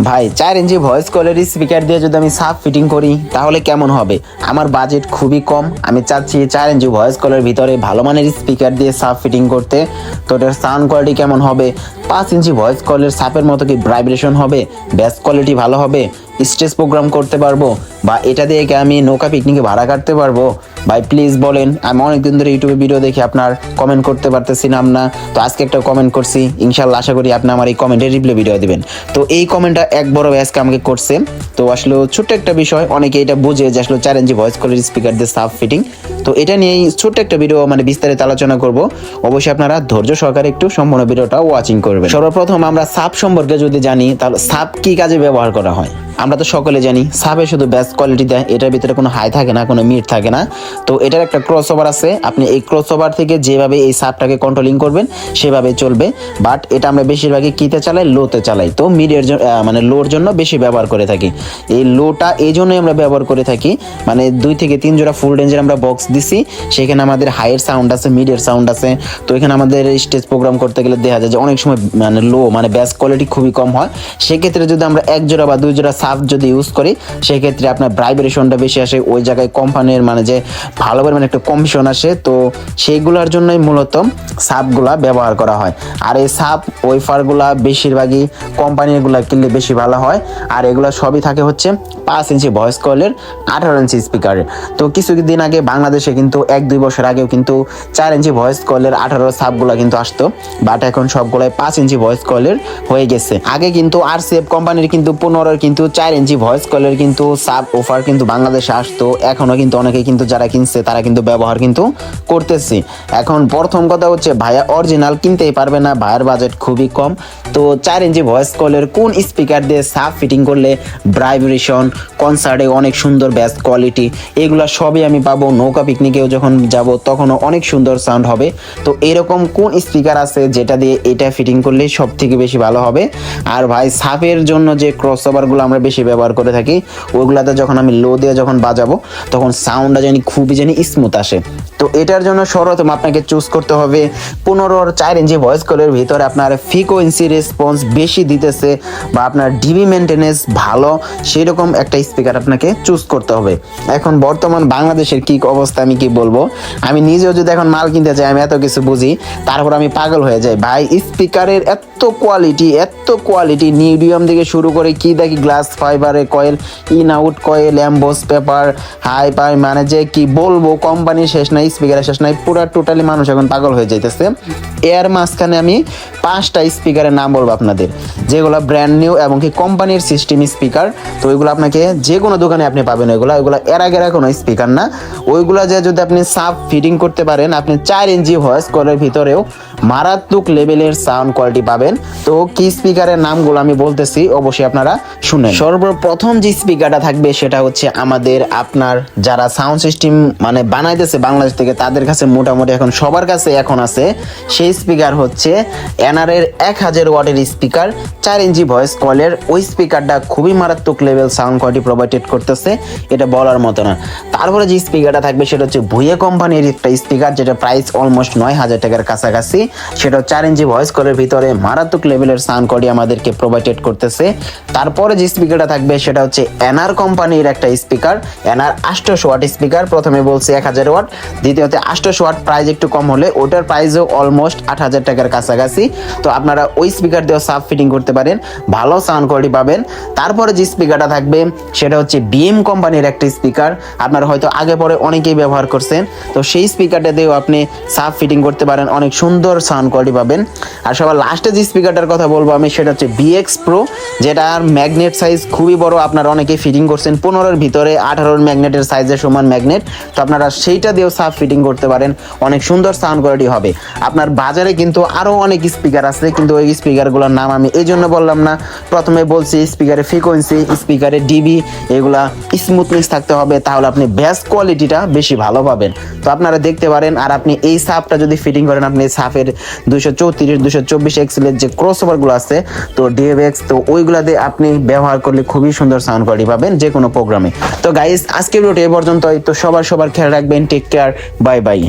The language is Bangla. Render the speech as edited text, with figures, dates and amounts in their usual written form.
ভাই 4 ইঞ্চি ভয়েস কলের স্পিকার দিয়ে যদি আমি সাব ফিটিং করি তাহলে কেমন হবে? আমার বাজেট খুবই কম, আমি চাচ্ছি 4 ইঞ্চি ভয়েস কলের ভিতরে ভালো মানের স্পিকার দিয়ে সাব ফিটিং করতে। তো এটার সাউন্ড কোয়ালিটি কেমন হবে? 5 ইঞ্চি ভয়েস কলের সাপের মতো কি ভাইব্রেশন হবে? ব্যাস কোয়ালিটি ভালো হবে? স্টেজ প্রোগ্রাম করতে পারবো? বা এটা দিয়ে কি আমি নৌকা পিকনিকে ভাড়া কাটতে পারবো? ভাই প্লিজ বলেন, আমি অনেকদিন ধরে ইউটিউবে ভিডিও দেখি আপনার কমেন্ট করতে পারতেছিলাম না, তো আজকে একটা কমেন্ট করছি, ইনশাল্লাহ আশা করি আপনি আমার এই কমেন্টের রিপ্লাই ভিডিও দিবেন। তো এই কমেন্টটা এক বড় আজকে আমাকে করছে। তো আসলে ছোট্ট একটা বিষয়, অনেকে এটা বুঝে যে আসলে 4 ইঞ্চি ভয়েস কলের স্পিকার দিয়ে সাব ফিটিং। তো এটা নিয়েই ছোট্ট একটা ভিডিও মানে বিস্তারিত আলোচনা করব। অবশ্যই আপনারা ধৈর্য সহকারে একটু সম্পূর্ণ ভিডিওটা ওয়াচিং করবেন। সর্বপ্রথম আমরা সাব সম্পর্কে যদি জানি তাহলে সাব কি কাজে ব্যবহার করা হয় আমরা তো সকলে জানি। সাবে শুধু ব্যাস কোয়ালিটি দেয়, এটার ভিতরে কোনো হাই থাকে না, কোনো মিড থাকে না। তো এটার একটা ক্রস ওভার আছে, আপনি এই ক্রস ওভার থেকে যেভাবে এই সাবটাকে কন্ট্রোলিং করবেন সেভাবে চলবে। বাট এটা আমরা বেশিরভাগই কিতে চালাই, লোতে চালাই। তো মিডের মানে লোর জন্য বেশি ব্যবহার করে থাকি। এই লোটা এই জন্যই আমরা ব্যবহার করে থাকি, মানে 2 থেকে 3 জোড়া ফুল রেঞ্জের আমরা বক্স দিছি, সেখানে আমাদের হাইয়ের সাউন্ড আছে, মিডের সাউন্ড আছে। তো এখানে আমাদের স্টেজ প্রোগ্রাম করতে গেলে দেখা যায় যে অনেক সময় মানে লো মানে ব্যাস কোয়ালিটি খুবই কম হয়। সেক্ষেত্রে যদি আমরা 1 জোড়া বা 2 জোড়া সাব যদি ইউজ করি সেক্ষেত্রে আপনার ভাইব্রেশনটা বেশি আসে, ওই জায়গায় কোম্পানির মানে যে ভালো পরিমাণে একটা কমিশন আসে। তো সেইগুলোর জন্যই মূলত সাবগুলা ব্যবহার করা হয়। আর এই সাব ওয়েফারগুলা বেশিরভাগই কোম্পানিগুলা কিনলে বেশি ভালো হয়। আর এগুলো সবই থাকে হচ্ছে 5 ইঞ্চি ভয়েস কলের 18 ইঞ্চি স্পিকারের। তো কিছুদিন আগে বাংলাদেশে কিন্তু 1-2 বছর আগেও কিন্তু 4 ইঞ্চি ভয়েস কলের 18 সাবগুলা কিন্তু আসতো, বাট এখন সবগুলাই 5 ইঞ্চি ভয়েস কলের হয়ে গেছে। আগে কিন্তু RCF কোম্পানির কিন্তু 15 কিন্তু 4 ইঞ্চি ভয়েস কলের কিন্তু সাব অফার কিন্তু বাংলাদেশে আসতো। এখনো কিন্তু অনেকে কিন্তু যারা কিনছে তারা কিন্তু ব্যবহার কিন্তু করতেছে। এখন প্রথম কথা হচ্ছে ভাইয়া অরিজিনাল কিনতেই পারবে না, ভাইয়ের বাজেট খুবই কম। তো 4 ইঞ্চি ভয়েস কলের কোন স্পিকার দিয়ে সাব ফিটিং করলে ভাইব্রেশন, কনসার্টে অনেক সুন্দর ব্যাস কোয়ালিটি, এগুলা সবই আমি পাবো। নৌকা পিকনিকেও যখন যাব তখনও অনেক সুন্দর সাউন্ড হবে। তো এরকম কোন স্পিকার আছে যেটা দিয়ে এটা ফিটিং করলে সব থেকে বেশি ভালো হবে? আর ভাই সাবের জন্য যে ক্রস ওভারগুলো আমরা বেশি ব্যবহার করে থাকি, ওইগুলাতে যখন আমি লো দিয়ে যখন বাজাবো তখন সাউন্ডটা খুবই স্মুথ আসে। তো এটার জন্য সর্বপ্রথম আপনাকে চুজ করতে হবে 15 4 ইঞ্চি ভয়েস কলের ভিতরে আপনার ফ্রিকোয়েন্সি রেসপন্স বেশি দিতেছে বা আপনার ডিবি মেনটেনেন্স ভালো, সেরকম একটা স্পিকার আপনাকে চুজ করতে হবে। এখন বর্তমান বাংলাদেশের কি অবস্থা আমি কি বলবো, আমি নিজেও যদি এখন মাল কিনতে চাই, আমি এত কিছু বুঝি, তারপর আমি পাগল হয়ে যাই ভাই। স্পিকারের এত কোয়ালিটি মিডিয়াম থেকে শুরু করে কি দেখি গ্লাস ফাইবারের coil, in out coil, emboss paper, high pie, মানে যে কি বলবো, কোম্পানির শেষ নাই, স্পিকারের শেষ নাই, পুরো টোটালি মানুষ এখন পাগল হয়ে যাইতেছে। এর মাঝখানে আমি 5টা স্পিকারের নাম বলবো আপনাদের, যেগুলো ব্র্যান্ড নিউ এবং কি কোম্পানির সিস্টেম স্পিকার। তো ওইগুলো আপনাকে যে কোনো দোকানে আপনি পাবেন, ওইগুলো এর আগের কোনো স্পিকার না। ওইগুলা যে যদি আপনি সাব ফিটিং করতে পারেন, আপনি 4 ইঞ্চি ভয়েস কলের ভিতরেও মারাত্মক লেভেলের সাউন্ড কোয়ালিটি পাবেন। তো কি স্পিকারের নামগুলো আমি বলতেছি, অবশ্যই আপনারা শুনেন। সর্বপ্রথম যে স্পিকারটা থাকবে সেটা হচ্ছে আমাদের আপনার যারা সাউন্ড সিস্টেম মানে বানাইতেছে বাংলাদেশ থেকে, তাদের কাছে মোটামুটি এখন সবার কাছে এখন আছে সেই স্পিকার হচ্ছে এনআর-এর 1000 ওয়াটের স্পিকার, 4 ইঞ্চি ভয়েস কলের। ওই স্পিকারটা খুবই মারাত্মক লেভেল সাউন্ড কোয়ালিটি প্রোভাইড করতেছে, এটা বলার মতো না। তারপরে যে স্পিকারটা থাকবে সেটা হচ্ছে ভুয়ে কোম্পানির একটা স্পিকার, যেটা প্রাইস অলমোস্ট 9000 টাকার কাছাকাছি। সেটা 4 ইঞ্চি ভয়েস কলের ভিতরে মারাত্মক লেভেলের সাউন্ড কোয়ালিটি আমাদেরকে প্রোভাইড করতেছে। তারপরে যে স্পিকারটা থাকবে সেটা হচ্ছে এনআর কোম্পানির একটা স্পিকার, এনআর 800 ওয়াট স্পিকার। প্রথমে বলছি 1000 ওয়াট, দ্বিতীয়তে 800 ওয়াট, প্রাইস একটু কম হলে ওটার প্রাইসও অলমোস্ট 8000 টাকার কাছাকাছি। তো আপনারা ওই স্পিকার দিয়েও সাব ফিটিং করতে পারেন, ভালো সাউন্ড কোয়ালিটি পাবেন। তারপরে যে স্পিকারটা থাকবে সেটা হচ্ছে বিএম কোম্পানির একটা স্পিকার, আপনারা হয়তো আগে পরে অনেকেই ব্যবহার করছেন। তো সেই স্পিকারটা দিয়েও আপনি সাব ফিটিং করতে পারেন, অনেক সুন্দর সাউন্ড কোয়ালিটি পাবেন। আর সবার লাস্টে যে স্পিকারটার কথা বলবো আমি সেটা হচ্ছে বিএক্স প্রো, যেটার ম্যাগনেট সাইজ খুবই বড়, আপনারা অনেকেই ফিটিং করছেন 15-এর ভিতরে 18-এর ম্যাগনেটের সাইজের সমান ম্যাগনেট। তো আপনারা সেইটা দিয়েও সাব ফিটিং করতে পারেন, অনেক সুন্দর সাউন্ড কোয়ালিটি হবে। আপনার বাজারে কিন্তু আরও অনেক স্পিকার আছে, কিন্তু ওই স্পিকারগুলোর নাম আমি এই জন্য বললাম না। প্রথমে বলছি স্পিকারের ফ্রিকোয়েন্সি, স্পিকারের ডিবি, এগুলা স্মুথনেস থাকতে হবে, তাহলে আপনি ব্যাস কোয়ালিটিটা বেশি ভালো পাবেন। তো আপনারা দেখতে পারেন। আর আপনি এই সাবটা যদি ফিটিং করেন, আপনি সাফের 234 224 এক্সেলের যে ক্রস ওভারগুলো আছে, তো ডিএভএক্স, তো ওইগুলা দিয়ে আপনি ব্যবহার করলে খুবই সুন্দর সাউন্ড কোয়ালিটি পাবেন যে কোনো প্রোগ্রামে। তো গাইস, আজকের ভিডিওটি এ পর্যন্তই। তো সবার খেয়াল রাখবেন, টেক কেয়ার, বাই বাই।